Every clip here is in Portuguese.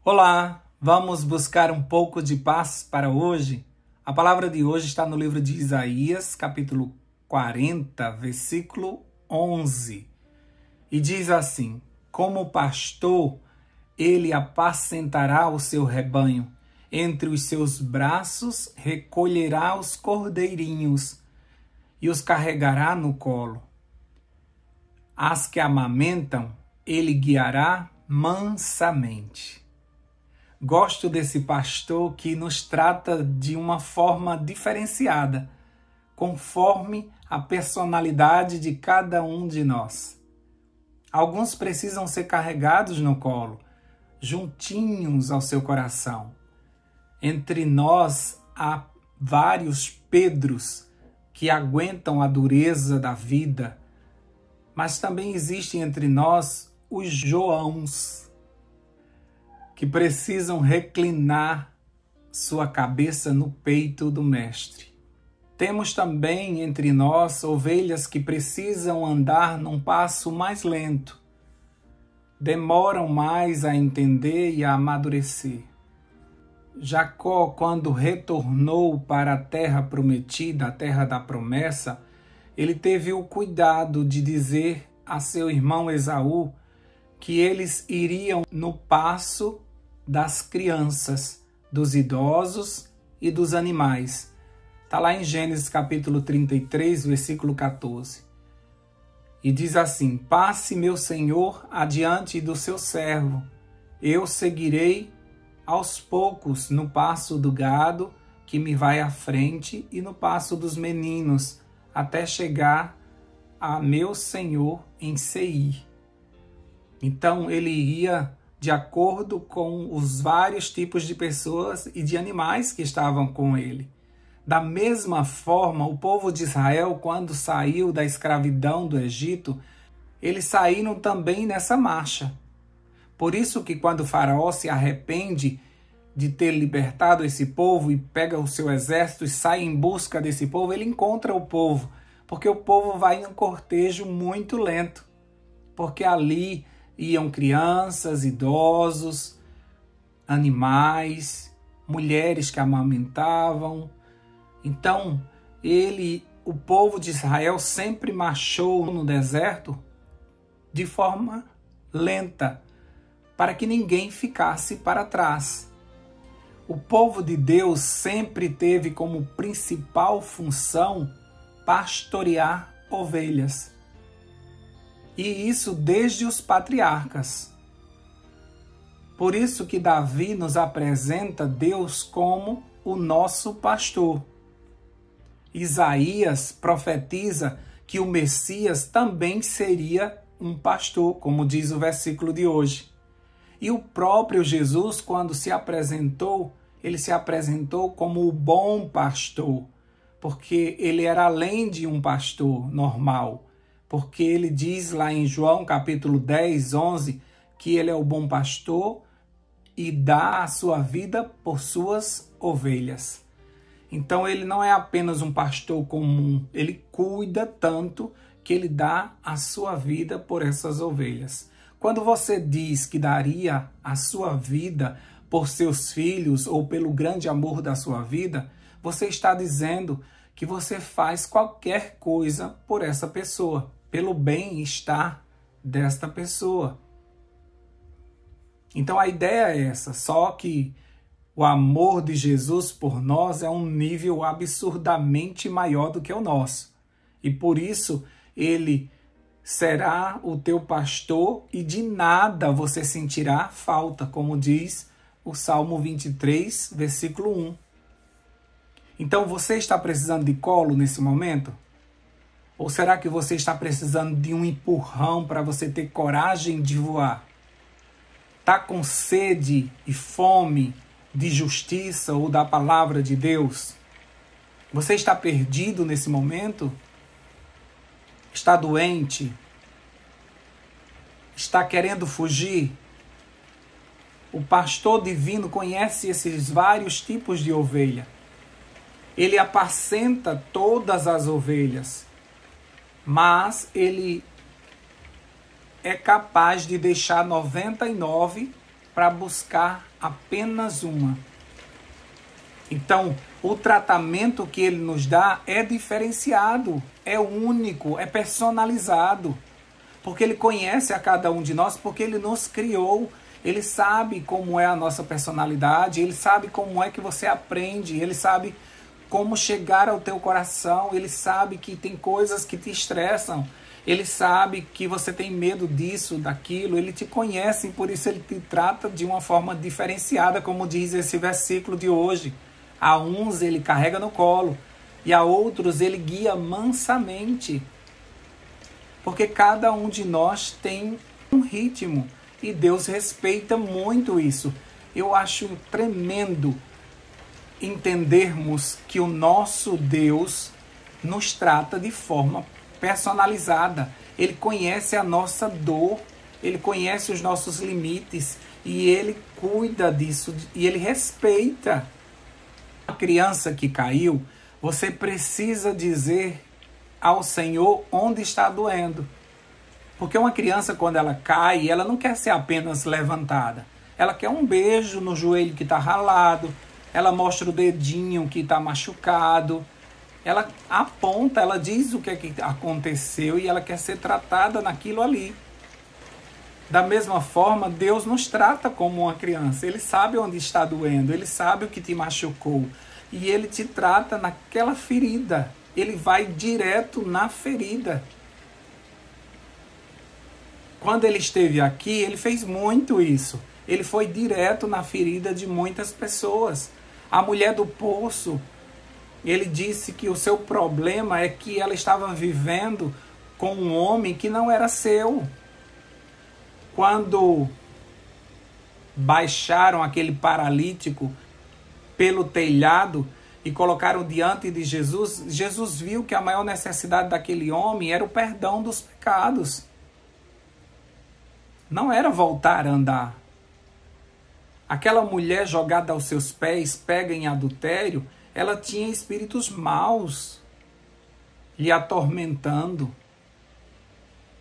Olá, vamos buscar um pouco de paz para hoje? A palavra de hoje está no livro de Isaías, capítulo 40, versículo 11. E diz assim: Como pastor, ele apacentará o seu rebanho. Entre os seus braços recolherá os cordeirinhos e os carregará no colo. As que amamentam, ele guiará mansamente. Gosto desse pastor que nos trata de uma forma diferenciada, conforme a personalidade de cada um de nós. Alguns precisam ser carregados no colo, juntinhos ao seu coração. Entre nós há vários Pedros que aguentam a dureza da vida, mas também existem entre nós os Joãos, que precisam reclinar sua cabeça no peito do Mestre. Temos também entre nós ovelhas que precisam andar num passo mais lento, demoram mais a entender e a amadurecer. Jacó, quando retornou para a terra prometida, a terra da promessa, ele teve o cuidado de dizer a seu irmão Esaú que eles iriam no passo das crianças, dos idosos e dos animais. Está lá em Gênesis capítulo 33, versículo 14. E diz assim: Passe meu Senhor adiante do seu servo, eu seguirei aos poucos no passo do gado que me vai à frente e no passo dos meninos, até chegar a meu Senhor em Seir. Então ele ia de acordo com os vários tipos de pessoas e de animais que estavam com ele. Da mesma forma, o povo de Israel, quando saiu da escravidão do Egito, eles saíram também nessa marcha. Por isso que quando o faraó se arrepende de ter libertado esse povo e pega o seu exército e sai em busca desse povo, ele encontra o povo, porque o povo vai em um cortejo muito lento, porque ali iam crianças, idosos, animais, mulheres que amamentavam. Então, o povo de Israel sempre marchou no deserto de forma lenta, para que ninguém ficasse para trás. O povo de Deus sempre teve como principal função pastorear ovelhas. E isso desde os patriarcas. Por isso que Davi nos apresenta Deus como o nosso pastor. Isaías profetiza que o Messias também seria um pastor, como diz o versículo de hoje. E o próprio Jesus, quando se apresentou, ele se apresentou como o bom pastor, porque ele era além de um pastor normal. Porque ele diz lá em João capítulo 10, 11, que ele é o bom pastor e dá a sua vida por suas ovelhas. Então ele não é apenas um pastor comum, ele cuida tanto que ele dá a sua vida por essas ovelhas. Quando você diz que daria a sua vida por seus filhos ou pelo grande amor da sua vida, você está dizendo que você faz qualquer coisa por essa pessoa, pelo bem-estar desta pessoa. Então a ideia é essa, só que o amor de Jesus por nós é um nível absurdamente maior do que o nosso. E por isso ele será o teu pastor e de nada você sentirá falta, como diz o Salmo 23, versículo 1. Então você está precisando de colo nesse momento? Ou será que você está precisando de um empurrão para você ter coragem de voar? Está com sede e fome de justiça ou da palavra de Deus? Você está perdido nesse momento? Está doente? Está querendo fugir? O pastor divino conhece esses vários tipos de ovelha. Ele apacenta todas as ovelhas, mas ele é capaz de deixar 99 para buscar apenas uma. Então, o tratamento que ele nos dá é diferenciado, é único, é personalizado. Porque ele conhece a cada um de nós, porque ele nos criou. Ele sabe como é a nossa personalidade, ele sabe como é que você aprende, ele sabe como chegar ao teu coração, ele sabe que tem coisas que te estressam, ele sabe que você tem medo disso, daquilo, ele te conhece e por isso ele te trata de uma forma diferenciada, como diz esse versículo de hoje. A uns ele carrega no colo e a outros ele guia mansamente. Porque cada um de nós tem um ritmo e Deus respeita muito isso. Eu acho tremendo entendermos que o nosso Deus nos trata de forma personalizada. Ele conhece a nossa dor, ele conhece os nossos limites e ele cuida disso e ele respeita. A criança que caiu, você precisa dizer ao Senhor onde está doendo. Porque uma criança, quando ela cai, ela não quer ser apenas levantada. Ela quer um beijo no joelho que está ralado, ela mostra o dedinho que está machucado, ela aponta, ela diz o que é que aconteceu e ela quer ser tratada naquilo ali. Da mesma forma, Deus nos trata como uma criança. Ele sabe onde está doendo, ele sabe o que te machucou e ele te trata naquela ferida. Ele vai direto na ferida. Quando ele esteve aqui, ele fez muito isso. Ele foi direto na ferida de muitas pessoas. A mulher do poço, ele disse que o seu problema é que ela estava vivendo com um homem que não era seu. Quando baixaram aquele paralítico pelo telhado e colocaram diante de Jesus, Jesus viu que a maior necessidade daquele homem era o perdão dos pecados. Não era voltar a andar. Aquela mulher jogada aos seus pés, pega em adultério, ela tinha espíritos maus lhe atormentando.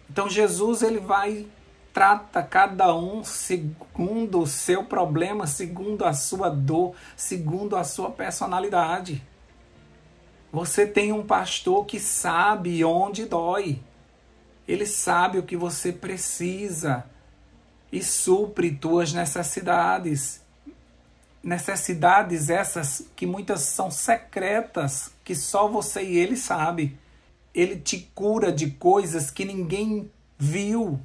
Então Jesus, ele trata cada um segundo o seu problema, segundo a sua dor, segundo a sua personalidade. Você tem um pastor que sabe onde dói. Ele sabe o que você precisa e supre tuas necessidades. Necessidades essas que muitas são secretas, que só você e ele sabe. Ele te cura de coisas que ninguém viu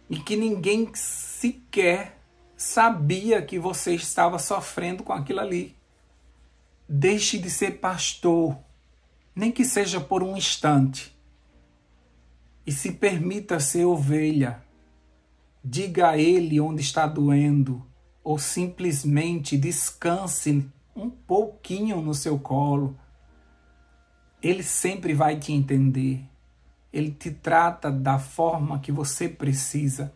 e que ninguém sequer sabia que você estava sofrendo com aquilo ali. Deixe de ser pastor, nem que seja por um instante, e se permita ser ovelha. Diga a ele onde está doendo, ou simplesmente descanse um pouquinho no seu colo. Ele sempre vai te entender. Ele te trata da forma que você precisa.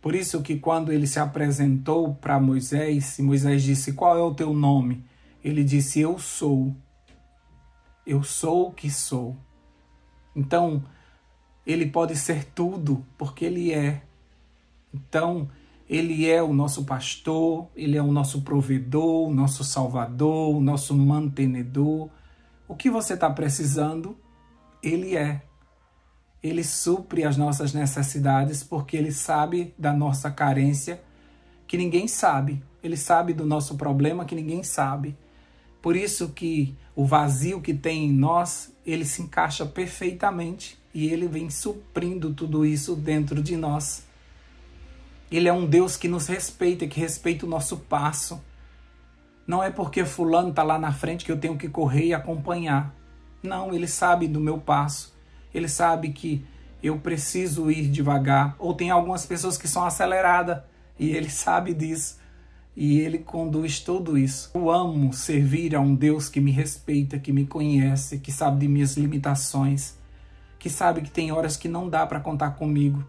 Por isso que quando ele se apresentou para Moisés, e Moisés disse, qual é o teu nome? Ele disse, eu sou. Eu sou o que sou. Então, ele pode ser tudo, porque ele é. Então, ele é o nosso pastor, ele é o nosso provedor, o nosso salvador, o nosso mantenedor. O que você está precisando, ele é. Ele supre as nossas necessidades porque ele sabe da nossa carência que ninguém sabe. Ele sabe do nosso problema que ninguém sabe. Por isso que o vazio que tem em nós, ele se encaixa perfeitamente e ele vem suprindo tudo isso dentro de nós. Ele é um Deus que nos respeita, que respeita o nosso passo. Não é porque fulano está lá na frente que eu tenho que correr e acompanhar. Não, ele sabe do meu passo. Ele sabe que eu preciso ir devagar. Ou tem algumas pessoas que são aceleradas e ele sabe disso. E ele conduz tudo isso. Eu amo servir a um Deus que me respeita, que me conhece, que sabe de minhas limitações, que sabe que tem horas que não dá para contar comigo.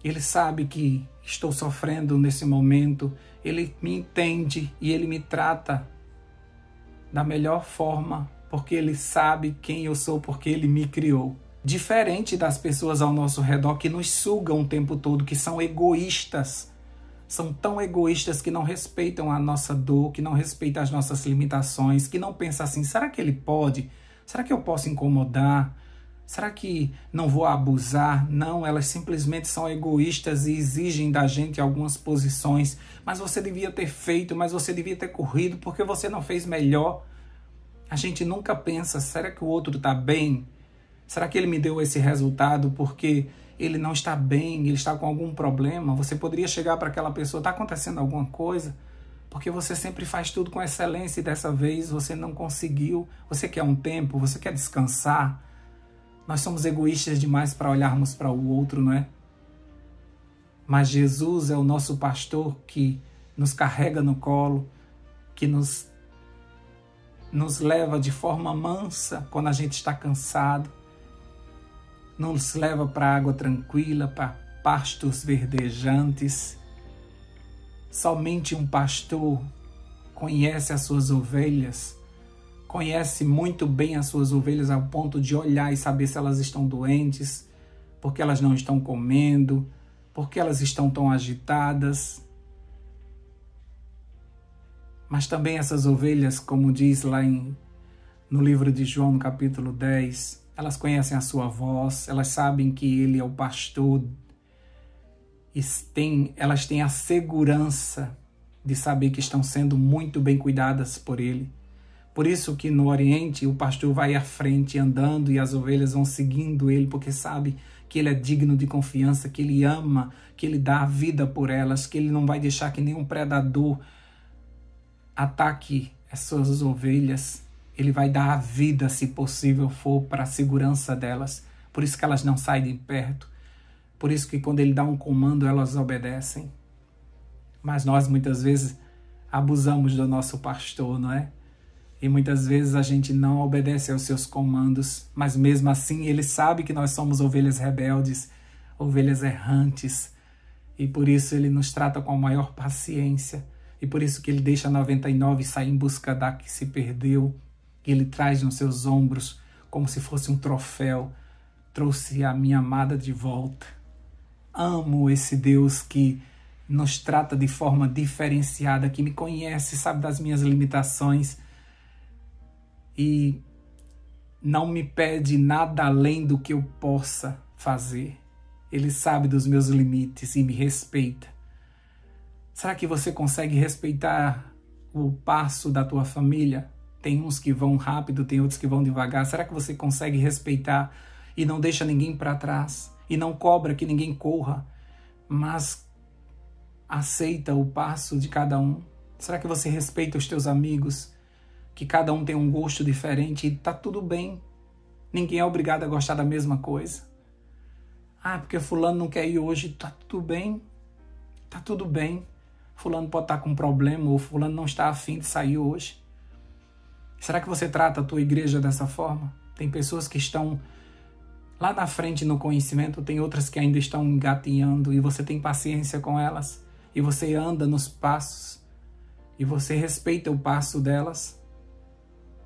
Ele sabe que estou sofrendo nesse momento. Ele me entende e ele me trata da melhor forma, porque ele sabe quem eu sou, porque ele me criou. diferente das pessoas ao nosso redor que nos sugam o tempo todo, que são egoístas. São tão egoístas que não respeitam a nossa dor, que não respeitam as nossas limitações, que não pensam assim, será que ele pode? Será que eu posso incomodar? Será que não vou abusar? Não, elas simplesmente são egoístas e exigem da gente algumas posições. Mas você devia ter feito, mas você devia ter corrido, porque você não fez melhor. A gente nunca pensa, será que o outro está bem? Será que ele me deu esse resultado porque ele não está bem, ele está com algum problema? Você poderia chegar para aquela pessoa, está acontecendo alguma coisa? Porque você sempre faz tudo com excelência e dessa vez você não conseguiu. Você quer um tempo, você quer descansar. Nós somos egoístas demais para olharmos para o outro, não é? Mas Jesus é o nosso pastor que nos carrega no colo, que nos leva de forma mansa quando a gente está cansado, nos leva para água tranquila, para pastos verdejantes. Somente um pastor conhece as suas ovelhas, conhece muito bem as suas ovelhas ao ponto de olhar e saber se elas estão doentes, porque elas não estão comendo, porque elas estão tão agitadas. Mas também essas ovelhas, como diz lá no livro de João, no capítulo 10, elas conhecem a sua voz, elas sabem que ele é o pastor, e elas têm a segurança de saber que estão sendo muito bem cuidadas por ele. Por isso que no Oriente o pastor vai à frente andando e as ovelhas vão seguindo ele, porque sabe que ele é digno de confiança, que ele ama, que ele dá a vida por elas, que ele não vai deixar que nenhum predador ataque as suas ovelhas. Ele vai dar a vida, se possível for, para a segurança delas. Por isso que elas não saem de perto. Por isso que quando ele dá um comando, elas obedecem. Mas nós muitas vezes abusamos do nosso pastor, não é? E muitas vezes a gente não obedece aos seus comandos, mas mesmo assim ele sabe que nós somos ovelhas rebeldes, ovelhas errantes, e por isso ele nos trata com a maior paciência, e por isso que ele deixa 99 e sai em busca da que se perdeu, e ele traz nos seus ombros como se fosse um troféu, trouxe a minha amada de volta. Amo esse Deus que nos trata de forma diferenciada, que me conhece, sabe das minhas limitações, e não me pede nada além do que eu possa fazer. Ele sabe dos meus limites e me respeita. Será que você consegue respeitar o passo da tua família? Tem uns que vão rápido, tem outros que vão devagar. Será que você consegue respeitar e não deixa ninguém para trás? E não cobra que ninguém corra, mas aceita o passo de cada um? Será que você respeita os teus amigos? Que cada um tem um gosto diferente e tá tudo bem. Ninguém é obrigado a gostar da mesma coisa. Ah, porque fulano não quer ir hoje, tá tudo bem. Tá tudo bem. Fulano pode estar com um problema ou fulano não está afim de sair hoje. Será que você trata a tua igreja dessa forma? Tem pessoas que estão lá na frente no conhecimento, tem outras que ainda estão engatinhando e você tem paciência com elas. E você anda nos passos e você respeita o passo delas.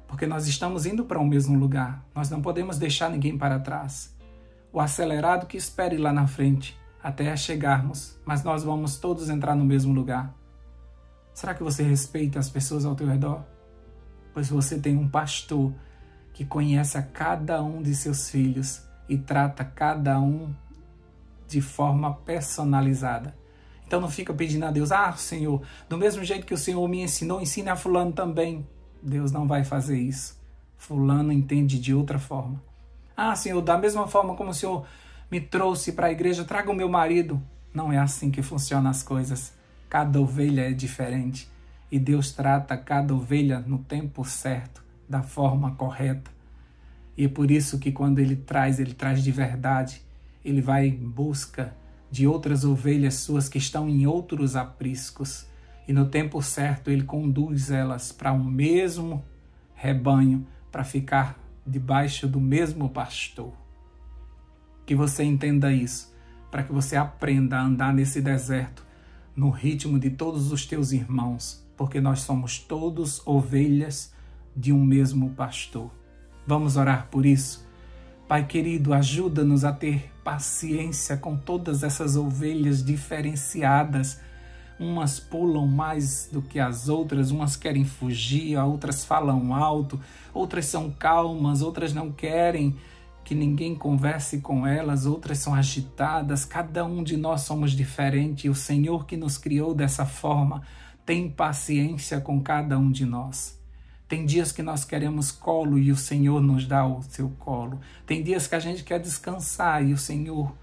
Porque nós estamos indo para o mesmo lugar. Nós não podemos deixar ninguém para trás. O acelerado que espere lá na frente até chegarmos, mas nós vamos todos entrar no mesmo lugar. Será que você respeita as pessoas ao teu redor? Pois você tem um pastor que conhece a cada um de seus filhos e trata cada um de forma personalizada. Então não fica pedindo a Deus, Senhor, do mesmo jeito que o Senhor me ensinou, ensine a fulano também. Deus não vai fazer isso. Fulano entende de outra forma. Senhor, da mesma forma como o Senhor me trouxe para a igreja, traga o meu marido. Não é assim que funcionam as coisas. Cada ovelha é diferente. E Deus trata cada ovelha no tempo certo, da forma correta. E é por isso que quando Ele traz de verdade. Ele vai em busca de outras ovelhas suas que estão em outros apriscos. E no tempo certo Ele conduz elas para um mesmo rebanho, para ficar debaixo do mesmo pastor. Que você entenda isso, para que você aprenda a andar nesse deserto, no ritmo de todos os teus irmãos, porque nós somos todos ovelhas de um mesmo pastor. Vamos orar por isso? Pai querido, ajuda-nos a ter paciência com todas essas ovelhas diferenciadas. Umas pulam mais do que as outras, umas querem fugir, outras falam alto, outras são calmas, outras não querem que ninguém converse com elas, outras são agitadas. Cada um de nós somos diferentes e o Senhor que nos criou dessa forma tem paciência com cada um de nós. Tem dias que nós queremos colo e o Senhor nos dá o seu colo. Tem dias que a gente quer descansar e o Senhor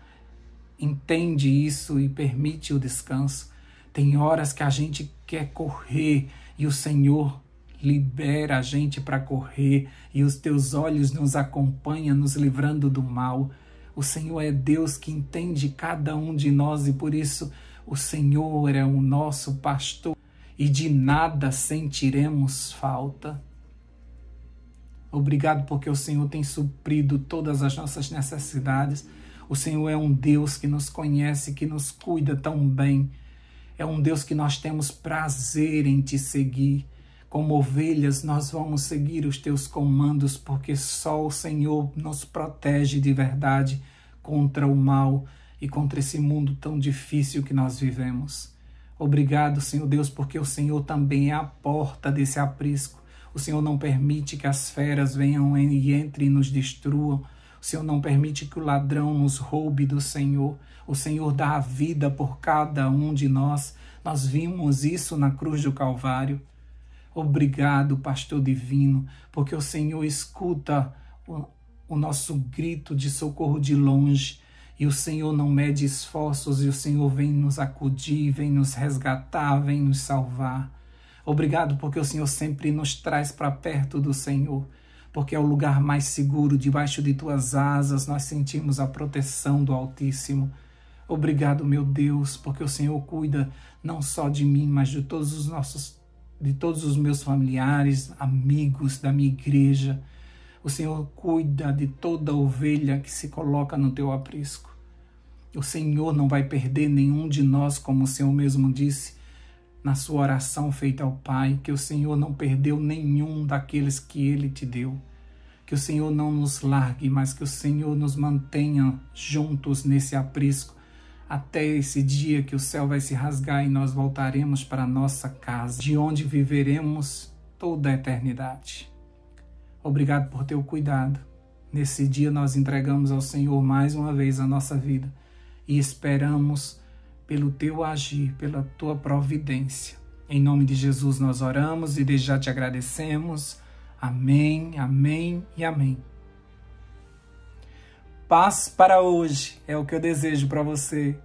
entende isso e permite o descanso. Tem horas que a gente quer correr e o Senhor libera a gente para correr e os teus olhos nos acompanham, nos livrando do mal. O Senhor é Deus que entende cada um de nós e por isso o Senhor é o nosso pastor e de nada sentiremos falta. Obrigado porque o Senhor tem suprido todas as nossas necessidades. O Senhor é um Deus que nos conhece, que nos cuida tão bem. É um Deus que nós temos prazer em te seguir. Como ovelhas, nós vamos seguir os teus comandos, porque só o Senhor nos protege de verdade contra o mal e contra esse mundo tão difícil que nós vivemos. Obrigado, Senhor Deus, porque o Senhor também é a porta desse aprisco. O Senhor não permite que as feras venham e entrem e nos destruam. O Senhor não permite que o ladrão nos roube do Senhor. O Senhor dá a vida por cada um de nós. Nós vimos isso na cruz do Calvário. Obrigado, pastor divino, porque o Senhor escuta o nosso grito de socorro de longe. E o Senhor não mede esforços e o Senhor vem nos acudir, vem nos resgatar, vem nos salvar. Obrigado porque o Senhor sempre nos traz para perto do Senhor, porque é o lugar mais seguro, debaixo de tuas asas nós sentimos a proteção do Altíssimo. Obrigado, meu Deus, porque o Senhor cuida não só de mim, mas de todos os meus familiares, amigos da minha igreja. O Senhor cuida de toda ovelha que se coloca no teu aprisco. O Senhor não vai perder nenhum de nós, como o Senhor mesmo disse na sua oração feita ao Pai, que o Senhor não perdeu nenhum daqueles que Ele te deu. Que o Senhor não nos largue, mas que o Senhor nos mantenha juntos nesse aprisco, até esse dia que o céu vai se rasgar e nós voltaremos para a nossa casa, de onde viveremos toda a eternidade. Obrigado por teu cuidado. Nesse dia nós entregamos ao Senhor mais uma vez a nossa vida e esperamos pelo teu agir, pela tua providência. Em nome de Jesus nós oramos e desde já te agradecemos. Amém, amém e amém. Paz para hoje é o que eu desejo para você.